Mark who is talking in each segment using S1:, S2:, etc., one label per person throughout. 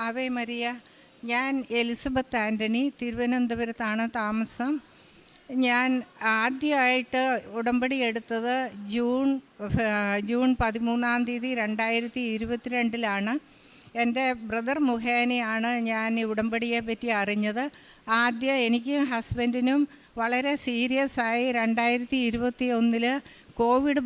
S1: Ave Maria. ഞാൻ Elizabeth Antony, തിരുവനന്തപുരത്താണ് താമസം. ഞാൻ ആദ്യമായിട്ട് ഉടമ്പടി എടുത്തത് ജൂൺ 13 2022 എൻ്റെ ബ്രദർ മുഖേനയാണ് ഞാൻ ഉടമ്പടിയെ പറ്റി അറിഞ്ഞത്. ആദ്യം എനിക്കും ഹസ്ബൻഡിനും വളരെ സീരിയസ് ആയി 2021 കോവിഡ്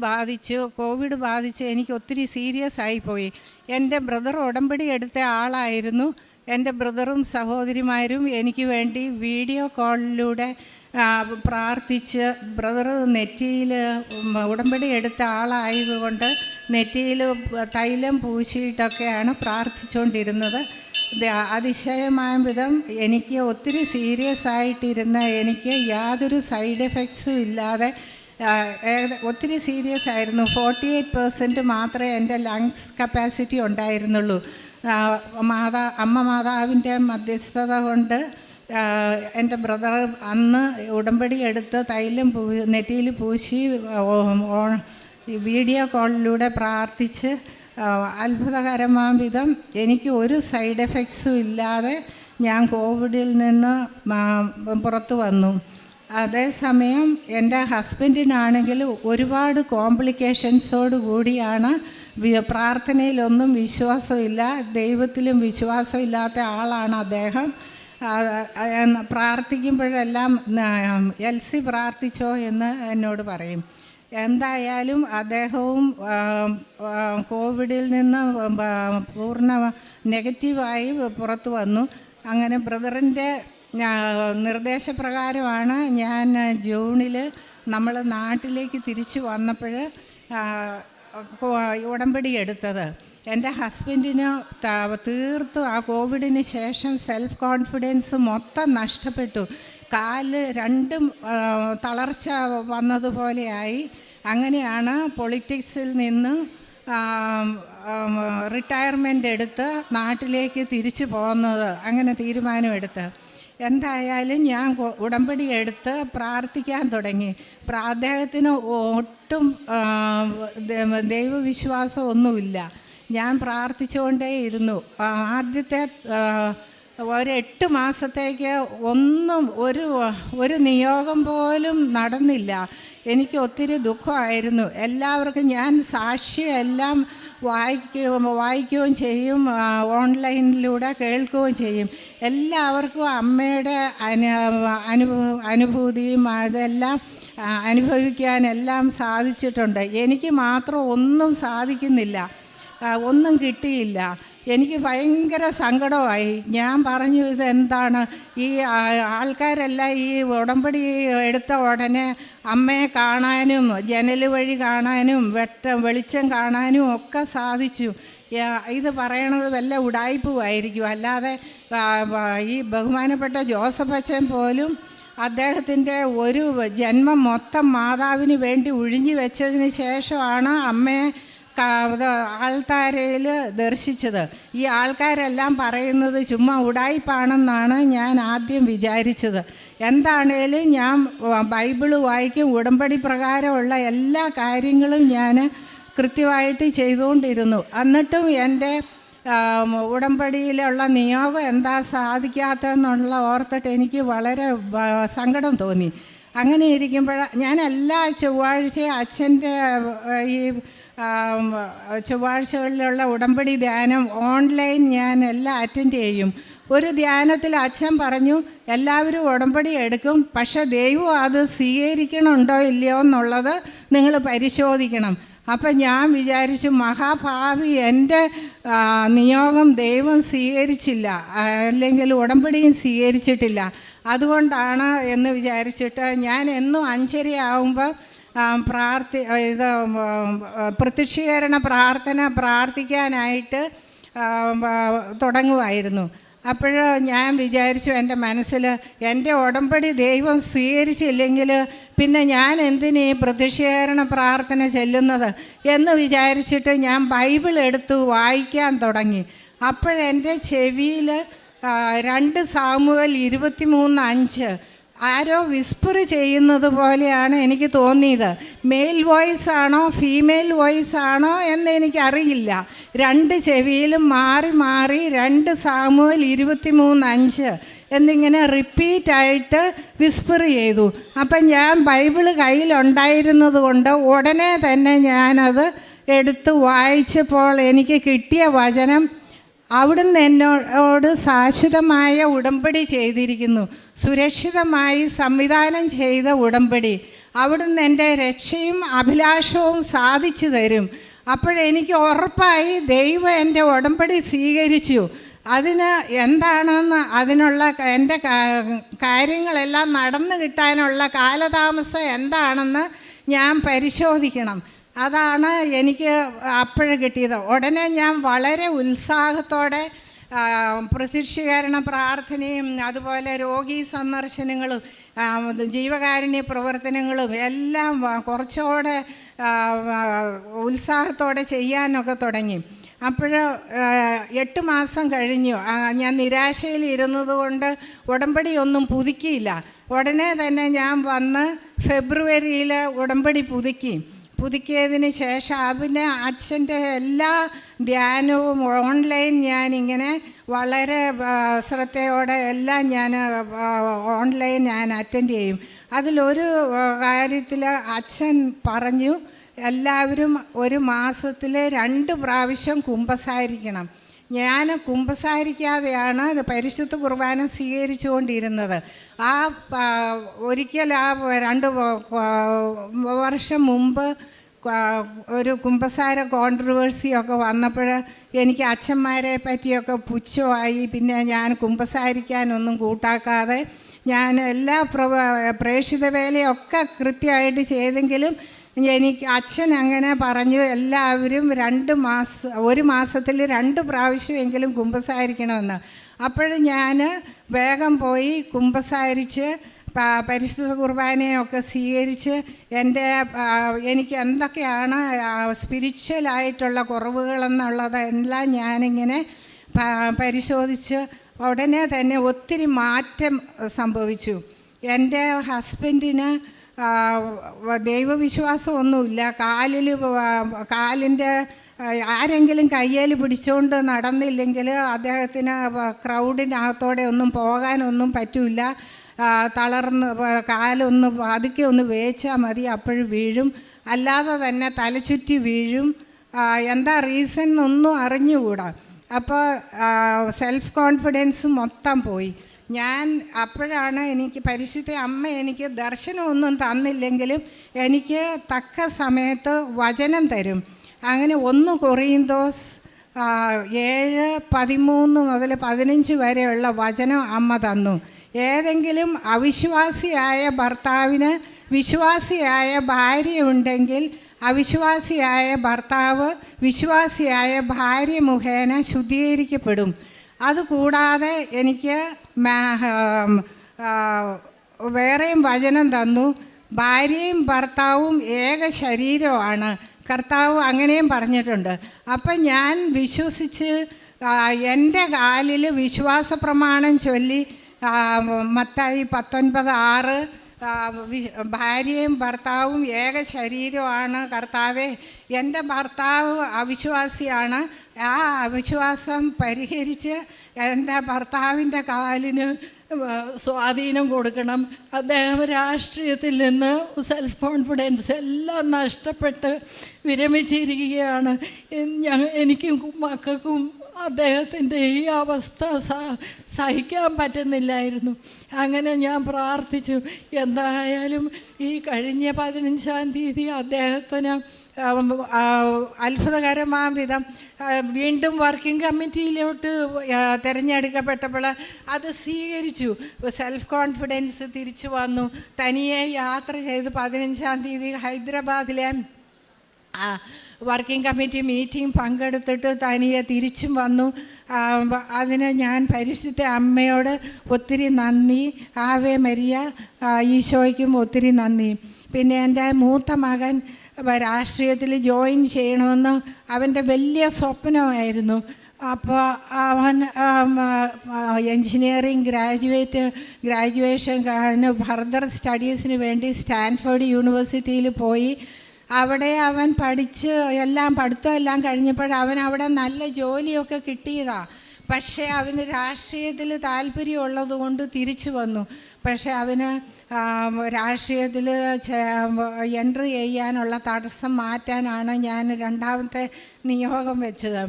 S1: ബാധിച്ച് എനിക്ക് ഒത്തിരി സീരിയസ് ആയിപ്പോയി. എൻ്റെ ബ്രദർ ഉടമ്പടി എടുത്ത ആളായിരുന്നു. എൻ്റെ ബ്രദറും സഹോദരിമാരും എനിക്ക് വേണ്ടി വീഡിയോ കോളിലൂടെ പ്രാർത്ഥിച്ച്, ബ്രദർ നെറ്റിയിൽ ഉടമ്പടി എടുത്ത ആളായതുകൊണ്ട് നെറ്റിയിൽ തൈലം പൂശിയിട്ടൊക്കെയാണ് പ്രാർത്ഥിച്ചുകൊണ്ടിരുന്നത്. അതിശയമായ വിധം എനിക്ക് ഒത്തിരി സീരിയസ് ആയിട്ടിരുന്ന എനിക്ക് യാതൊരു സൈഡ് എഫക്ട്സും ഇല്ലാതെ ഒത്തിരി സീരിയസ് ആയിരുന്നു. 48% മാത്രമേ എൻ്റെ ലങ്സ് കപ്പാസിറ്റി ഉണ്ടായിരുന്നുള്ളൂ. അമ്മ മാതാവിൻ്റെ മധ്യസ്ഥത കൊണ്ട് എൻ്റെ ബ്രദർ അന്ന് ഉടമ്പടി എടുത്ത് തൈലം നെറ്റിയിൽ പൂശി വീഡിയോ കോളിലൂടെ പ്രാർത്ഥിച്ച് അത്ഭുതകരമായ വിധം എനിക്ക് ഒരു സൈഡ് എഫക്ട്സും ഇല്ലാതെ ഞാൻ കോവിഡിൽ നിന്ന് പുറത്തു വന്നു. അതേസമയം എൻ്റെ ഹസ്ബൻഡിനാണെങ്കിൽ ഒരുപാട് കോംപ്ലിക്കേഷൻസോട് കൂടിയാണ്. പ്രാർത്ഥനയിലൊന്നും വിശ്വാസമില്ല, ദൈവത്തിലും വിശ്വാസമില്ലാത്ത ആളാണ് അദ്ദേഹം. പ്രാർത്ഥിക്കുമ്പോഴെല്ലാം എൽസി പ്രാർത്ഥിച്ചോ എന്ന് എന്നോട് പറയും. എന്തായാലും അദ്ദേഹവും കോവിഡിൽ നിന്ന് പൂർണ്ണ നെഗറ്റീവായി പുറത്തു വന്നു. അങ്ങനെ ബ്രദറിൻ്റെ നിർദ്ദേശപ്രകാരമാണ് ഞാൻ ജൂണിൽ നമ്മൾ നാട്ടിലേക്ക് തിരിച്ചു വന്നപ്പോൾ ഉടമ്പടി എടുത്തത്. എൻ്റെ ഹസ്ബൻഡിന് തീർത്തും ആ കോവിഡിന് ശേഷം സെൽഫ് കോൺഫിഡൻസ് മൊത്തം നഷ്ടപ്പെട്ടു. കാല് രണ്ടും തളർച്ച വന്നതുപോലെയായി. അങ്ങനെയാണ് പൊളിറ്റിക്സിൽ നിന്ന് റിട്ടയർമെൻ്റ് എടുത്ത് നാട്ടിലേക്ക് തിരിച്ചു പോകുന്നത്. അങ്ങനെ തീരുമാനമെടുത്ത് എന്തായാലും ഞാൻ ഉടമ്പടി എടുത്ത് പ്രാർത്ഥിക്കാൻ തുടങ്ങി. അദ്ദേഹത്തിന് ഒട്ടും ദൈവവിശ്വാസം ഒന്നുമില്ല. ഞാൻ പ്രാർത്ഥിച്ചുകൊണ്ടേയിരുന്നു. ആദ്യത്തെ 8 മാസത്തേക്ക് ഒന്നും ഒരു നിയോഗം പോലും നടന്നില്ല. എനിക്ക് ഒത്തിരി ദുഃഖമായിരുന്നു. എല്ലാവർക്കും ഞാൻ സാക്ഷിയെല്ലാം വായിക്കുകയും ചെയ്യും, ഓൺലൈനിലൂടെ കേൾക്കുകയും ചെയ്യും. എല്ലാവർക്കും അമ്മയുടെ അനുഭൂതിയും അതെല്ലാം അനുഭവിക്കാനെല്ലാം സാധിച്ചിട്ടുണ്ട്. എനിക്ക് മാത്രം ഒന്നും സാധിക്കുന്നില്ല, ഒന്നും കിട്ടിയില്ല. എനിക്ക് ഭയങ്കര സങ്കടമായി. ഞാൻ പറഞ്ഞു, ഇതെന്താണ്? ഈ ആൾക്കാരെല്ലാം ഈ ഉടമ്പടി എടുത്ത ഉടനെ അമ്മയെ കാണാനും ജനൽ വഴി കാണാനും വെളിച്ചം കാണാനും ഒക്കെ സാധിച്ചു. ഇത് പറയണത് വല്ല ഉടായിപ്പുമായിരിക്കും. അല്ലാതെ ഈ ബഹുമാനപ്പെട്ട ജോസഫ് അച്ഛൻ പോലും അദ്ദേഹത്തിൻ്റെ ഒരു ജന്മം മൊത്തം മാതാവിന് വേണ്ടി ഒഴിഞ്ഞു വെച്ചതിന് ശേഷമാണ് അമ്മയെ ആൾത്താരയിൽ ദർശിച്ചത്. ഈ ആൾക്കാരെല്ലാം പറയുന്നത് ചുമ്മാ ഉടായിപ്പാണെന്നാണ് ഞാൻ ആദ്യം വിചാരിച്ചത്. എന്താണേലും ഞാൻ ബൈബിള് വായിക്കും, ഉടമ്പടി പ്രകാരമുള്ള എല്ലാ കാര്യങ്ങളും ഞാൻ കൃത്യമായിട്ട് ചെയ്തുകൊണ്ടിരുന്നു. എന്നിട്ടും എൻ്റെ ഉടമ്പടിയിലുള്ള നിയോഗം എന്താ സാധിക്കാത്തതെന്നുള്ള ഓർത്തിട്ട് എനിക്ക് വളരെ സങ്കടം തോന്നി. അങ്ങനെ ഇരിക്കുമ്പോഴാണ് ഞാൻ എല്ലാ ചൊവ്വാഴ്ചയും അച്ഛൻ്റെ ഈ ചൊവ്വാഴ്ചകളിലുള്ള ഉടമ്പടി ധ്യാനം ഓൺലൈൻ ഞാൻ എല്ലാം അറ്റൻഡ് ചെയ്യും. ഒരു ധ്യാനത്തിൽ അച്ഛൻ പറഞ്ഞു, എല്ലാവരും ഉടമ്പടി എടുക്കും, പക്ഷേ ദൈവം അത് സ്വീകരിക്കണമുണ്ടോ ഇല്ലയോ എന്നുള്ളത് നിങ്ങൾ പരിശോധിക്കണം. അപ്പം ഞാൻ വിചാരിച്ചു, മഹാഭാവി എൻ്റെ നിയോഗം ദൈവം സ്വീകരിച്ചില്ല, അല്ലെങ്കിൽ ഉടമ്പടിയും സ്വീകരിച്ചിട്ടില്ല, അതുകൊണ്ടാണ് എന്ന് വിചാരിച്ചിട്ട് ഞാൻ എന്നും 5:30 ആകുമ്പോൾ പ്രത്യക്ഷീകരണ പ്രാർത്ഥിക്കാനായിട്ട് തുടങ്ങുമായിരുന്നു. അപ്പോൾ ഞാൻ വിചാരിച്ചു എൻ്റെ മനസ്സിൽ, എൻ്റെ ഉടമ്പടി ദൈവം സ്വീകരിച്ചില്ലെങ്കിൽ പിന്നെ ഞാൻ എന്തിനീ പ്രത്യക്ഷീകരണ പ്രാർത്ഥന ചെല്ലുന്നത് എന്ന് വിചാരിച്ചിട്ട് ഞാൻ ബൈബിൾ എടുത്ത് വായിക്കാൻ തുടങ്ങി. അപ്പോഴെൻ്റെ ചെവിയിൽ 2 സാമുവേൽ 23:5 ആരോ വിസ്പർ ചെയ്യുന്നത് പോലെയാണ് എനിക്ക് തോന്നിയത്. മെയിൽ വോയിസ് ആണോ ഫീമെയിൽ വോയിസ് ആണോ എന്ന് എനിക്കറിയില്ല. രണ്ട് ചെവിയിലും മാറി മാറി 2 സാമുവേൽ 23:5 എന്നിങ്ങനെ റിപ്പീറ്റായിട്ട് വിസ്പർ ചെയ്തു. അപ്പം ഞാൻ ബൈബിള് കയ്യിലുണ്ടായിരുന്നത് കൊണ്ട് ഉടനെ തന്നെ ഞാനത് എടുത്ത് വായിച്ചപ്പോൾ എനിക്ക് കിട്ടിയ വചനം, അവിടുന്ന് എന്നോട് ശാശ്വതമായ ഉടമ്പടി ചെയ്തിരിക്കുന്നു, സുരക്ഷിതമായി സംവിധാനം ചെയ്ത ഉടമ്പടി. അവിടുന്ന് എൻ്റെ രക്ഷയും അഭിലാഷവും സാധിച്ചു തരും. അപ്പോഴെനിക്ക് ഉറപ്പായി ദൈവം എൻ്റെ ഉടമ്പടി സ്വീകരിച്ചു. അതിന് എന്താണെന്ന്, അതിനുള്ള എൻ്റെ കാര്യങ്ങളെല്ലാം നടന്നു കിട്ടാനുള്ള കാലതാമസം എന്താണെന്ന് ഞാൻ പരിശോധിക്കണം. അതാണ് എനിക്ക് അപ്പോഴ് കിട്ടിയത്. ഉടനെ ഞാൻ വളരെ ഉത്സാഹത്തോടെ പ്രത്യക്ഷീകരണ പ്രാർത്ഥനയും അതുപോലെ രോഗീ സന്ദർശനങ്ങളും ജീവകാരുണ്യ പ്രവർത്തനങ്ങളും എല്ലാം കുറച്ചുകൂടെ ഉത്സാഹത്തോടെ ചെയ്യാനൊക്കെ തുടങ്ങി. അപ്പോൾ 8 മാസം കഴിഞ്ഞു. ഞാൻ നിരാശയിലിരുന്നത് കൊണ്ട് ഉടമ്പടി ഒന്നും പുതുക്കിയില്ല. ഉടനെ തന്നെ ഞാൻ വന്ന് ഫെബ്രുവരിയിൽ ഉടമ്പടി പുതുക്കിയതിന് ശേഷം അതിന് അച്ഛൻ്റെ എല്ലാ ധ്യാനവും ഓൺലൈൻ ഞാനിങ്ങനെ വളരെ ശ്രദ്ധയോടെ എല്ലാം ഞാൻ ഓൺലൈൻ ഞാൻ അറ്റൻഡ് ചെയ്യും. അതിലൊരു കാര്യത്തിൽ അച്ഛൻ പറഞ്ഞു, എല്ലാവരും 1 മാസത്തിൽ 2 പ്രാവശ്യം കുമ്പസാരിക്കണം. ഞാൻ കുമ്പസാരിക്കാതെയാണ് പരിശുദ്ധ കുർബാന സ്വീകരിച്ചുകൊണ്ടിരുന്നത്. ഒരിക്കൽ 2 വർഷം മുമ്പ് ഒരു കുമ്പസാര കോൺട്രവേഴ്സിയൊക്കെ വന്നപ്പോൾ എനിക്ക് അച്ഛന്മാരെ പറ്റിയൊക്കെ പുച്ഛമായി. പിന്നെ ഞാൻ കുമ്പസാരിക്കാനൊന്നും കൂട്ടാക്കാതെ ഞാൻ എല്ലാ പ്രേക്ഷിത വേലയൊക്കെ കൃത്യമായിട്ട് ചെയ്തെങ്കിലും എനിക്ക് അച്ഛൻ അങ്ങനെ പറഞ്ഞു, എല്ലാവരും 1 മാസത്തിൽ 2 പ്രാവശ്യമെങ്കിലും കുമ്പസാരിക്കണമെന്ന്. അപ്പോൾ ഞാൻ വേഗം പോയി കുമ്പസാരിച്ച് പരിശുദ്ധ കുർബാനയൊക്കെ സ്വീകരിച്ച് എനിക്ക് എന്തൊക്കെയാണ് സ്പിരിച്വലായിട്ടുള്ള കുറവുകളെന്നുള്ളത് എല്ലാം ഞാനിങ്ങനെ പരിശോധിച്ച് ഉടനെ തന്നെ ഒത്തിരി മാറ്റം സംഭവിച്ചു. എൻ്റെ ഹസ്ബൻഡിന് ദൈവവിശ്വാസമൊന്നുമില്ല. കാലിൻ്റെ ആരെങ്കിലും കയ്യിൽ പിടിച്ചുകൊണ്ട് നടന്നില്ലെങ്കിൽ അദ്ദേഹത്തിന് ക്രൗഡിനകത്തോടെ ഒന്നും പോകാനൊന്നും പറ്റില്ല. തളർന്ന് കാലൊന്ന് പതുക്കെ ഒന്ന് വേച്ചാൽ മതി, അപ്പോഴും വീഴും. അല്ലാതെ തന്നെ തലചുറ്റി വീഴും. എന്താ റീസൺ ഒന്നും അറിഞ്ഞുകൂടാ. അപ്പോൾ സെൽഫ് കോൺഫിഡൻസ് മൊത്തം പോയി. ഞാൻ അപ്പോഴാണ് എനിക്ക് പരിശുദ്ധ അമ്മ എനിക്ക് ദർശനമൊന്നും തന്നില്ലെങ്കിലും എനിക്ക് തക്ക സമയത്ത് വചനം തരും. അങ്ങനെ 1 കൊറിന്തോസ് 7:13 മുതൽ 15 വരെയുള്ള വചനം അമ്മ തന്നു. ഏതെങ്കിലും അവിശ്വാസിയായ ഭർത്താവിന് വിശ്വാസിയായ ഭാര്യ ഉണ്ടെങ്കിൽ അവിശ്വാസിയായ ഭർത്താവ് വിശ്വാസിയായ ഭാര്യ മുഖേന ശുദ്ധീകരിക്കപ്പെടും. അതുകൂടാതെ എനിക്ക് വേറെയും വചനം തന്നു. ഭാര്യയും ഭർത്താവും ഏക ശരീരമാണ്. കർത്താവ് അങ്ങനെയും പറഞ്ഞിട്ടുണ്ട്. അപ്പം ഞാൻ വിശ്വസിച്ച് എൻ്റെ കാലിൽ വിശ്വാസ പ്രമാണം ചൊല്ലി മത്തായി 19:6 ഭാര്യയും ഭർത്താവും ഏക ശരീരമാണ്. കർത്താവേ, എൻ്റെ ഭർത്താവ് അവിശ്വാസിയാണ്, ആ അവിശ്വാസം പരിഹരിച്ച് എൻ്റെ ഭർത്താവിൻ്റെ കാലിന് സ്വാധീനം കൊടുക്കണം. അദ്ദേഹം രാഷ്ട്രീയത്തിൽ നിന്ന് സെൽഫ് കോൺഫിഡൻസ് എല്ലാം നഷ്ടപ്പെട്ട് വിരമിച്ചിരിക്കുകയാണ്. എനിക്കും മക്കൾക്കും അദ്ദേഹത്തിൻ്റെ ഈ അവസ്ഥ സഹിക്കാൻ പറ്റുന്നില്ലായിരുന്നു. അങ്ങനെ ഞാൻ പ്രാർത്ഥിച്ചു. എന്തായാലും ഈ കഴിഞ്ഞ 15-ാം തീയതി അദ്ദേഹത്തിന് അത്ഭുതകരമായ വിധം വീണ്ടും വർക്കിംഗ് കമ്മിറ്റിയിലോട്ട് തിരഞ്ഞെടുക്കപ്പെട്ടപ്പോൾ അത് സ്വീകരിച്ചു. സെൽഫ് കോൺഫിഡൻസ് തിരിച്ചു വന്നു. തനിയെ യാത്ര ചെയ്ത് 15-ാം തീയതി ഹൈദരാബാദിലെ വർക്കിംഗ് കമ്മിറ്റി മീറ്റിംഗ് പങ്കെടുത്തിട്ട് തനിയെ തിരിച്ചും വന്നു. അതിന് ഞാൻ പരിശുദ്ധ അമ്മയോട് ഒത്തിരി നന്ദി, ആവേ മരിയ, ഈശോയ്ക്കും ഒത്തിരി നന്ദി. പിന്നെ എൻ്റെ മൂത്ത മകൻ രാഷ്ട്രീയത്തിൽ ജോയിൻ ചെയ്യണമെന്ന് അവൻ്റെ വലിയ സ്വപ്നമായിരുന്നു. അപ്പോൾ അവൻ എൻജിനീയറിങ് ഗ്രാജുവേഷൻ ഫർദർ സ്റ്റഡീസിന് വേണ്ടി സ്റ്റാൻഫോർഡ് യൂണിവേഴ്സിറ്റിയിൽ പോയി. അവിടെ അവൻ പഠിച്ച് പഠിത്തം എല്ലാം കഴിഞ്ഞപ്പോൾ അവൻ അവിടെ നല്ല ജോലിയൊക്കെ കിട്ടിയതാണ്. പക്ഷേ അവന് രാഷ്ട്രീയത്തിൽ താല്പര്യമുള്ളത് കൊണ്ട് തിരിച്ചു വന്നു. പക്ഷേ അവന് രാഷ്ട്രീയത്തിൽ എൻട്രി ചെയ്യാനുള്ള തടസ്സം മാറ്റാനാണ് ഞാൻ രണ്ടാമത്തെ നിയോഗം വെച്ചത്.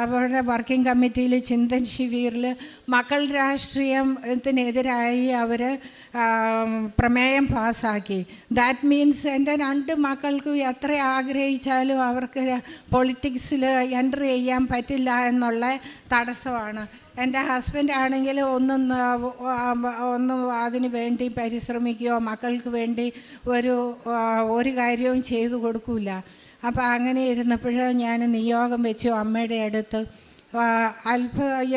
S1: അവരുടെ വർക്കിംഗ് കമ്മിറ്റിയിൽ ചിന്തൻ ശിബിറിൽ മക്കൾ രാഷ്ട്രീയത്തിനെതിരായി അവർ പ്രമേയം പാസ്സാക്കി. ദാറ്റ് മീൻസ് എൻ്റെ 2 മക്കൾക്കും എത്ര ആഗ്രഹിച്ചാലും അവർക്ക് പൊളിറ്റിക്സിൽ എൻട്രി ചെയ്യാൻ പറ്റില്ല എന്നുള്ള തടസ്സമാണ്. എൻ്റെ ഹസ്ബൻഡ് ആണെങ്കിൽ ഒന്നും അതിന് വേണ്ടി പരിശ്രമിക്കുകയോ മക്കൾക്ക് വേണ്ടി ഒരു കാര്യവും ചെയ്തു കൊടുക്കില്ല. അപ്പോൾ അങ്ങനെ ഇരുന്നപ്പോൾ ഞാൻ നിയോഗം വെച്ചു അമ്മയുടെ അടുത്ത്.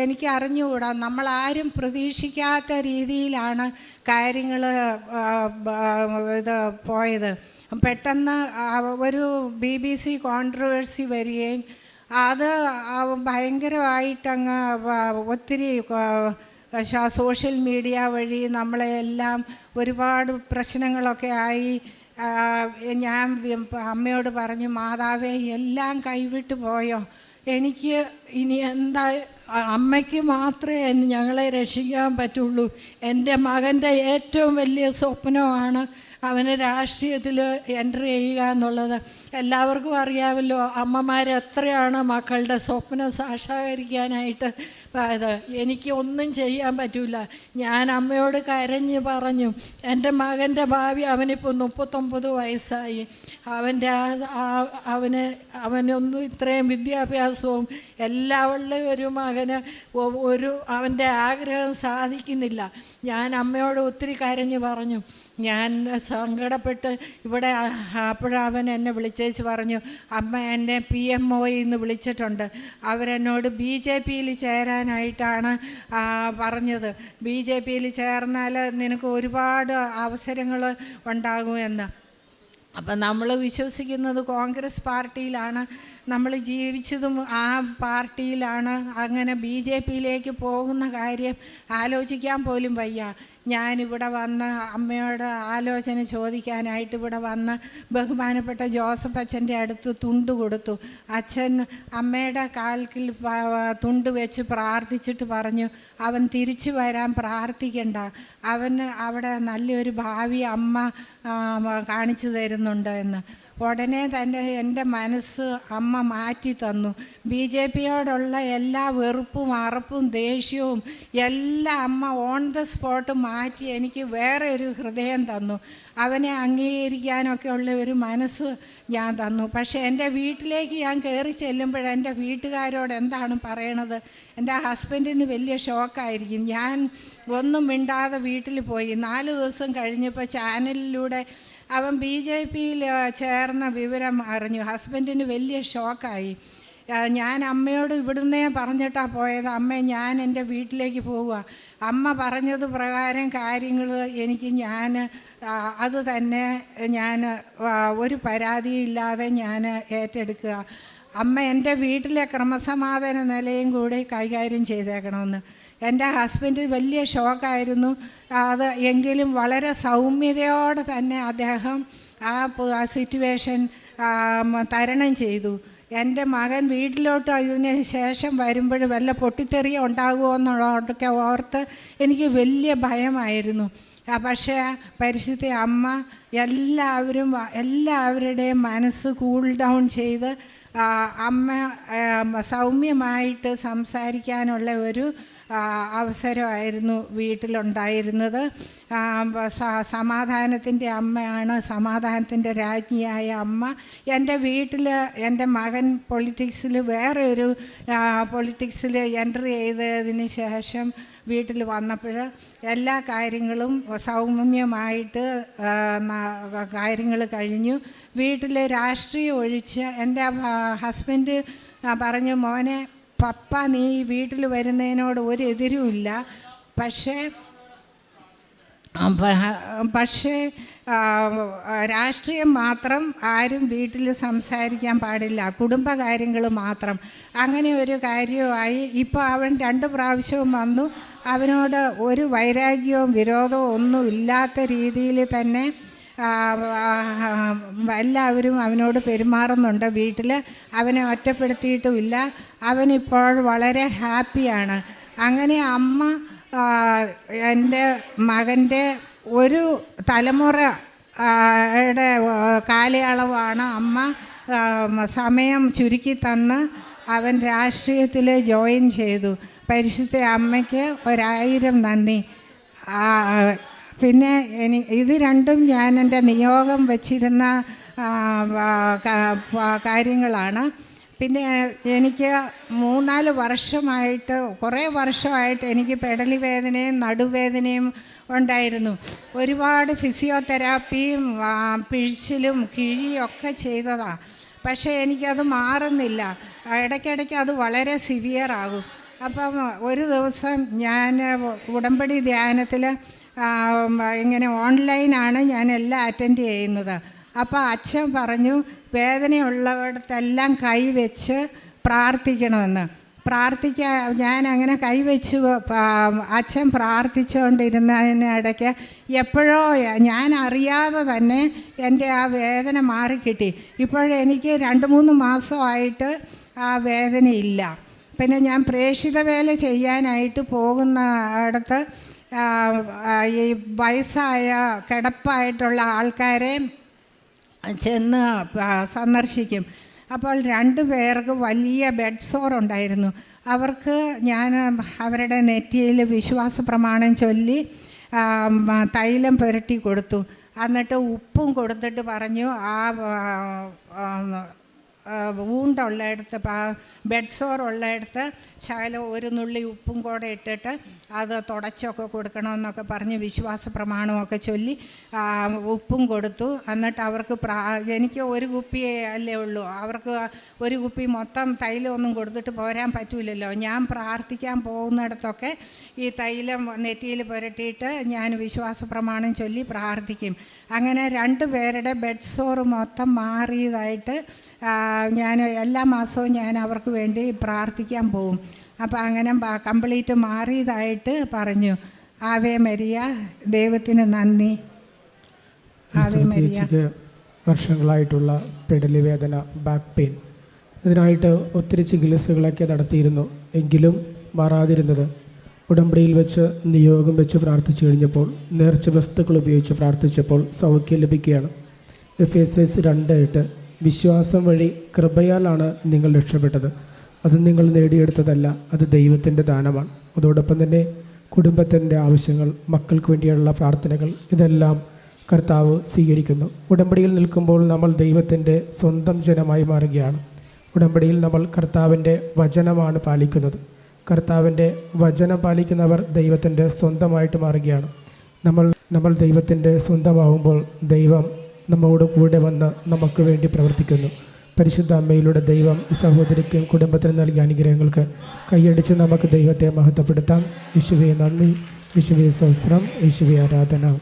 S1: എനിക്ക് അറിഞ്ഞുകൂടാ, നമ്മളാരും പ്രതീക്ഷിക്കാത്ത രീതിയിലാണ് കാര്യങ്ങൾ പോയത്. പെട്ടെന്ന് ഒരു BBC കോൺട്രവേഴ്സി വരികയും അത് ഭയങ്കരമായിട്ടങ്ങ് ഒത്തിരി സോഷ്യൽ മീഡിയ വഴി നമ്മളെല്ലാം ഒരുപാട് പ്രശ്നങ്ങളൊക്കെ ആയി. ഞാൻ അമ്മയോട് പറഞ്ഞു, മാതാവേ എല്ലാം കൈവിട്ട് പോയോ, എനിക്ക് ഇനി എന്താ, അമ്മയ്ക്ക് മാത്രമേ ഞങ്ങളെ രക്ഷിക്കാൻ പറ്റുള്ളൂ. എൻ്റെ മകൻ്റെ ഏറ്റവും വലിയ സ്വപ്നമാണ് അവന് രാഷ്ട്രീയത്തിൽ എൻട്രി ചെയ്യുക എന്നുള്ളത്. എല്ലാവർക്കും അറിയാമല്ലോ അമ്മമാരെത്രയാണ് മക്കളുടെ സ്വപ്നം സാക്ഷാത്കരിക്കാനായിട്ട് അത്. എനിക്ക് ഒന്നും ചെയ്യാൻ പറ്റില്ല. ഞാൻ അമ്മയോട് കരഞ്ഞ് പറഞ്ഞു, എൻ്റെ മകൻ്റെ ഭാവി, അവനിപ്പോൾ 39 വയസ്സായി, അവനൊന്നും ഇത്രയും വിദ്യാഭ്യാസവും എല്ലാവരുടെയും ഒരു മകന് അവൻ്റെ ആഗ്രഹം സാധിക്കുന്നില്ല. ഞാൻ അമ്മയോട് ഒത്തിരി കരഞ്ഞ് പറഞ്ഞു. ഞാൻ സങ്കടപ്പെട്ട് ഇവിടെ അപ്പോഴവൻ എന്നെ വിളിച്ചേച്ച് പറഞ്ഞു, അമ്മ എന്നെ PMOയിൽ നിന്ന് വിളിച്ചിട്ടുണ്ട്, അവരെന്നോട് BJPയിൽ ചേരാനായിട്ടാണ് പറഞ്ഞത്. BJPയിൽ ചേർന്നാൽ നിനക്ക് ഒരുപാട് അവസരങ്ങൾ ഉണ്ടാകുമെന്ന്. അപ്പം നമ്മൾ വിശ്വസിക്കുന്നത് കോൺഗ്രസ് പാർട്ടിയിലാണ്, നമ്മൾ ജീവിച്ചതും ആ പാർട്ടിയിലാണ്. അങ്ങനെ BJPയിലേക്ക് പോകുന്ന കാര്യം ആലോചിക്കാൻ പോലും വയ്യ. ഞാനിവിടെ വന്ന് അമ്മയോട് ആലോചന ചോദിക്കാനായിട്ട് ഇവിടെ വന്ന് ബഹുമാനപ്പെട്ട ജോസഫ് അച്ഛൻ്റെ അടുത്ത് തുണ്ട് കൊടുത്തു. അച്ഛൻ അമ്മയുടെ കാൽക്കിൽ തുണ്ട് വെച്ച് പ്രാർത്ഥിച്ചിട്ട് പറഞ്ഞു, അവൻ തിരിച്ചു വരാൻ പ്രാർത്ഥിക്കണ്ട, അവന് അവിടെ നല്ലൊരു ഭാവി അമ്മ കാണിച്ചു തരുന്നുണ്ട് എന്ന്. ഉടനെ തന്നെ എൻ്റെ മനസ്സ് അമ്മ മാറ്റി തന്നു. BJPയോടുള്ള എല്ലാ വെറുപ്പും അറപ്പും ദേഷ്യവും എല്ലാം അമ്മ ഓൺ ദ സ്പോട്ട് മാറ്റി എനിക്ക് വേറെ ഒരു ഹൃദയം തന്നു. അവനെ അംഗീകരിക്കാനൊക്കെ ഉള്ള ഒരു മനസ്സ് ഞാൻ തന്നു. പക്ഷേ എൻ്റെ വീട്ടിലേക്ക് ഞാൻ കയറി ചെല്ലുമ്പോൾ എൻ്റെ വീട്ടുകാരോട് എന്താണ് പറയണത്? എൻ്റെ ഹസ്ബൻഡിന് വലിയ ഷോക്കായിരിക്കും. ഞാൻ ഒന്നും മിണ്ടാതെ വീട്ടിൽ പോയി. 4 ദിവസം കഴിഞ്ഞപ്പോൾ ചാനലിലൂടെ അവൻ BJPയിൽ ചേർന്ന വിവരം അറിഞ്ഞു. ഹസ്ബൻഡിന് വലിയ ഷോക്കായി. ഞാൻ അമ്മയോട് ഇവിടുന്നേ പറഞ്ഞിട്ടാണ് പോയത്, അമ്മ ഞാൻ എൻ്റെ വീട്ടിലേക്ക് പോവുക, അമ്മ പറഞ്ഞത് പ്രകാരം കാര്യങ്ങൾ എനിക്ക് അത് തന്നെ ഞാൻ ഒരു പരാതിയില്ലാതെ ഞാൻ ഏറ്റെടുക്കുക. അമ്മ എൻ്റെ വീട്ടിലെ ക്രമസമാധാന നിലയും കൂടി കൈകാര്യം ചെയ്തേക്കണമെന്ന്. എൻ്റെ ഹസ്ബൻഡിന് വലിയ ഷോക്കായിരുന്നു അത്. എങ്കിലും വളരെ സൗമ്യതയോടെ തന്നെ അദ്ദേഹം ആ സിറ്റുവേഷൻ തരണം ചെയ്തു. എൻ്റെ മകൻ വീട്ടിലോട്ട് അതിന് ശേഷം വരുമ്പോൾ വല്ല പൊട്ടിത്തെറിയോ ഉണ്ടാകുമോ എന്നുള്ളതൊക്കെ ഓർത്ത് എനിക്ക് വലിയ ഭയമായിരുന്നു. പക്ഷേ പരിശുദ്ധ അമ്മ എല്ലാവരുടെയും മനസ്സ് കൂൾ ഡൗൺ ചെയ്ത് അമ്മ സൗമ്യമായിട്ട് സംസാരിക്കാനുള്ള ഒരു അവസരമായിരുന്നു വീട്ടിലുണ്ടായിരുന്നത്. സമാധാനത്തിൻ്റെ അമ്മയാണ്, സമാധാനത്തിൻ്റെ രാജ്ഞിയായ അമ്മ. എൻ്റെ വീട്ടിൽ എൻ്റെ മകൻ വേറെ ഒരു പൊളിറ്റിക്സിൽ എൻട്രി ചെയ്തതിന് ശേഷം വീട്ടിൽ വന്നപ്പോൾ എല്ലാ കാര്യങ്ങളും സൗമ്യമായിട്ട് കാര്യങ്ങൾ കഴിഞ്ഞു. വീട്ടിൽ രാഷ്ട്രീയം ഒഴിച്ച് എൻ്റെ ഹസ്ബൻഡ് പറഞ്ഞു, മോനെ പപ്പ നീ വീട്ടിൽ വരുന്നതിനോട് ഒരു എതിരുമില്ല, പക്ഷേ പക്ഷേ രാഷ്ട്രീയം മാത്രം ആരും വീട്ടിൽ സംസാരിക്കാൻ പാടില്ല, കുടുംബകാര്യങ്ങൾ മാത്രം. അങ്ങനെ ഒരു കാര്യമായി. ഇപ്പോൾ അവൻ 2 പ്രാവശ്യവും വന്നു. അവനോട് ഒരു വൈരാഗ്യവും വിരോധവും ഒന്നും ഇല്ലാത്ത രീതിയിൽ തന്നെ എല്ലാവരും അവനോട് പെരുമാറുന്നുണ്ട്. വീട്ടിൽ അവനെ ഒറ്റപ്പെടുത്തിയിട്ടുമില്ല. അവനിപ്പോൾ വളരെ ഹാപ്പിയാണ്. അങ്ങനെ അമ്മ എൻ്റെ മകൻ്റെ ഒരു തലമുറയുടെ കാലയളവാണ് അമ്മ സമയം ചുരുക്കി തന്ന് അവൻ രാഷ്ട്രീയത്തിൽ ജോയിൻ ചെയ്തു. പരിശുദ്ധ അമ്മയ്ക്ക് 1000 നന്ദി. പിന്നെ ഇത് രണ്ടും ഞാൻ എൻ്റെ നിയോഗം വച്ചിരുന്ന കാര്യങ്ങളാണ്. പിന്നെ എനിക്ക് 3-4 വർഷമായിട്ട്, കുറേ വർഷമായിട്ട് എനിക്ക് പെടലി വേദനയും നടുവേദനയും ഉണ്ടായിരുന്നു. ഒരുപാട് ഫിസിയോതെറാപ്പിയും പിഴിച്ചിലും കിഴിയൊക്കെ ചെയ്തതാണ്. പക്ഷേ എനിക്കത് മാറുന്നില്ല. ഇടയ്ക്കിടയ്ക്ക് അത് വളരെ സിവിയറാകും. അപ്പം ഒരു ദിവസം ഞാൻ ഉടമ്പടി ധ്യാനത്തിൽ ഇങ്ങനെ ഓൺലൈനാണ് ഞാൻ എല്ലാം അറ്റൻഡ് ചെയ്യുന്നത്. അപ്പോൾ അച്ഛൻ പറഞ്ഞു വേദനയുള്ളവിടത്തെല്ലാം കൈവച്ച് പ്രാർത്ഥിക്കണമെന്ന്. ഞാൻ അങ്ങനെ കൈവച്ച് അച്ഛൻ പ്രാർത്ഥിച്ചുകൊണ്ടിരുന്നതിനിടയ്ക്ക് എപ്പോഴോ ഞാൻ അറിയാതെ തന്നെ എൻ്റെ ആ വേദന മാറിക്കിട്ടി. ഇപ്പോഴെനിക്ക് 2-3 മാസമായിട്ട് ആ വേദനയില്ല. പിന്നെ ഞാൻ പ്രേക്ഷിത വേല ചെയ്യാനായിട്ട് പോകുന്ന ഇടത്ത് ഈ വയസ്സായ കിടപ്പായിട്ടുള്ള ആൾക്കാരെ ചെന്ന് സന്ദർശിക്കും. അപ്പോൾ 2 പേർക്ക് വലിയ ബെഡ് സോർ ഉണ്ടായിരുന്നു. അവർക്ക് ഞാൻ അവരുടെ നെറ്റിയിൽ വിശ്വാസ പ്രമാണം ചൊല്ലി തൈലം പുരട്ടി കൊടുത്തു. എന്നിട്ട് ഉപ്പും കൊടുത്തിട്ട് പറഞ്ഞു വൂണ്ടുള്ളയിടത്ത് ബെഡ് സോർ ഉള്ളയിടത്ത് ശകലം ഒരു നുള്ളി ഉപ്പും കൂടെ ഇട്ടിട്ട് അത് തുടച്ചൊക്കെ കൊടുക്കണമെന്നൊക്കെ പറഞ്ഞ് വിശ്വാസ പ്രമാണമൊക്കെ ചൊല്ലി ഉപ്പും കൊടുത്തു. എന്നിട്ട് അവർക്ക് എനിക്ക് ഒരു കുപ്പിയേ അല്ലേ ഉള്ളൂ. അവർക്ക് ഒരു കുപ്പി മൊത്തം തൈലമൊന്നും കൊടുത്തിട്ട് പോരാൻ പറ്റില്ലല്ലോ. ഞാൻ പ്രാർത്ഥിക്കാൻ പോകുന്നിടത്തൊക്കെ ഈ തൈലം നെറ്റിയിൽ പുരട്ടിയിട്ട് ഞാൻ വിശ്വാസ പ്രമാണം ചൊല്ലി പ്രാർത്ഥിക്കും. അങ്ങനെ 2 പേരുടെ ബെഡ് സോർ മൊത്തം മാറിയതായിട്ട് ഞാൻ എല്ലാ മാസവും ഞാൻ അവർക്ക് വേണ്ടി പ്രാർത്ഥിക്കാൻ പോകും. അപ്പോൾ അങ്ങനെ കംപ്ലീറ്റ് മാറിയതായിട്ട് പറഞ്ഞു. ആവേ മരിയ, ദൈവത്തിന് നന്ദി. Ave Maria.
S2: വർഷങ്ങളായിട്ടുള്ള പെടലി വേദന, ബാക്ക് പെയിൻ, ഇതിനായിട്ട് ഒത്തിരി ചികിത്സകളൊക്കെ നടത്തിയിരുന്നു. എങ്കിലും മാറാതിരുന്നത് ഉടമ്പടിയിൽ വെച്ച് നിയോഗം വെച്ച് പ്രാർത്ഥിച്ചു കഴിഞ്ഞപ്പോൾ, നേർച്ച വസ്തുക്കൾ ഉപയോഗിച്ച് പ്രാർത്ഥിച്ചപ്പോൾ സൗഖ്യം ലഭിക്കുകയാണ്. എഫേസ്യസ് 2:8 വിശ്വാസം വഴി കൃപയാലാണ് നിങ്ങൾ രക്ഷപ്പെട്ടത്. അത് നിങ്ങൾ നേടിയെടുത്തതല്ല, അത് ദൈവത്തിൻ്റെ ദാനമാണ്. അതോടൊപ്പം തന്നെ കുടുംബത്തിൻ്റെ ആവശ്യങ്ങൾ, മക്കൾക്ക് വേണ്ടിയുള്ള പ്രാർത്ഥനകൾ, ഇതെല്ലാം കർത്താവ് സ്വീകരിക്കുന്നു. ഉടമ്പടിയിൽ നിൽക്കുമ്പോൾ നമ്മൾ ദൈവത്തിൻ്റെ സ്വന്തം ജനമായി മാറുകയാണ്. ഉടമ്പടിയിൽ നമ്മൾ കർത്താവിൻ്റെ വചനമാണ് പാലിക്കുന്നത്. കർത്താവിൻ്റെ വചനം പാലിക്കുന്നവർ ദൈവത്തിൻ്റെ സ്വന്തമായിട്ട് മാറുകയാണ്. നമ്മൾ ദൈവത്തിൻ്റെ സ്വന്തമാകുമ്പോൾ ദൈവം നമ്മോട് കൂടെ വന്ന് നമുക്ക് വേണ്ടി പ്രവർത്തിക്കുന്നു. പരിശുദ്ധ അമ്മയിലൂടെ ദൈവം ഈ സഹോദരിക്കും കുടുംബത്തിനും നൽകിയ അനുഗ്രഹങ്ങൾക്ക് കൈയടിച്ച് നമുക്ക് ദൈവത്തെ മഹത്വപ്പെടുത്താം. യേശുവേ നന്ദി, യേശുവേ സ്തോത്രം, യേശുവേ ആരാധന.